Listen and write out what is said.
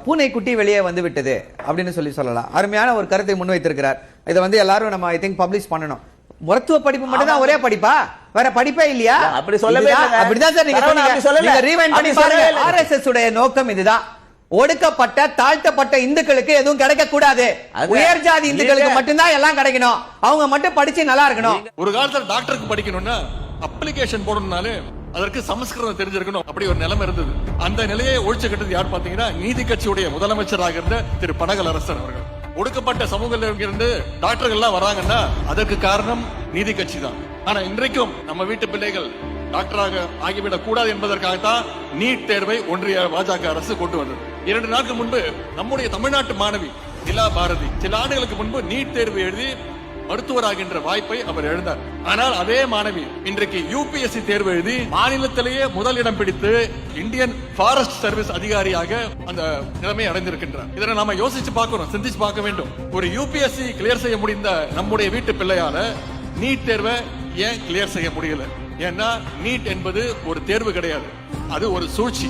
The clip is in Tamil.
பூனை குட்டி வெளியே வந்து விட்டது அப்படின்னு சொல்லலாம். அருமையான ஒரு கருத்தை முன்வைத்திருக்கிறார். இதை வந்து எல்லாரும் நம்ம ஐ திங்க் பப்ளிஷ் பண்ணணும். மருத்துவ படிப்பு மட்டும் தான் ஒரே படிப்பா, வேற படிப்பே இல்லையா? அப்படி சொல்லவே அப்படிதான் சார் நீங்க ரீவைண்ட் பண்ணி பாருங்க. ஆர்எஸ்எஸ் உடைய நோக்கம் இதுதான். ஒடுக்கப்பட்ட தாழ்த்தப்பட்ட இந்துக்களுக்கு எதுவும் கிடைக்க கூடாது, உயர் ஜாதி இந்துக்களுக்கு மட்டும்தான் எல்லாம் கிடைக்கணும், அவங்க மட்டும் படிச்சு நல்லா இருக்கணும். ஒரு காலத்துல டாக்டருக்கு படிக்கணும்னா அப்ளிகேஷன் போடணும்னாலே அதற்கு சமஸ்கிருதம் தெரிஞ்சிருக்கணும், அப்படி ஒரு நிலைமை இருந்தது. அந்த நிலையை ஒழிச்சு கட்டது யார் பாத்தீங்கன்னா நீதி கட்சியுடைய முதலமைச்சராக இருந்த திரு பனகலரசன் அவர்கள். ஒடுக்கப்பட்ட சமூகத்திலிருந்து டாக்டர்கள் எல்லாம் வராங்கன்னா அதற்கு காரணம் நீதி கட்சி தான். ஆனா இன்றைக்கும் நம்ம வீட்டு பிள்ளைகள் டாக்டராக ஆகிவிடக் கூடாது என்பதற்காகத்தான் நீட் தேர்வை ஒன்றிய பாஜக அரசு கொண்டு வந்தது. 2 நாட்கள் முன்பு நம்முடைய தமிழ்நாட்டு மாணவி நிலா பாரதி சில ஆண்டுகளுக்கு முன்பு நீட் தேர்வு எழுதி மருத்துவராகின்ற வாய்ப்பை அவர் எழுந்தார். ஆனால் அதே மாணவி இன்றைக்கு யூபிஎஸ்சி தேர்வு எழுதி மாநிலத்திலேயே முதலிடம் பிடித்து இந்தியன் ஃபாரஸ்ட் சர்வீஸ் அதிகாரியாக அந்த நிலைமை அடைந்திருக்கின்றார். இதனை நாம யோசிச்சு பார்க்கணும், சிந்திச்சு பார்க்க வேண்டும். ஒரு யூபிஎஸ்சி கிளியர் செய்ய முடிந்த நம்முடைய வீட்டு பிள்ளையால நீட் தேர்வை ஏன் கிளியர் செய்ய முடியல? ஏன்னா நீட் என்பது ஒரு தேர்வு கிடையாது, அது ஒரு சூழ்ச்சி.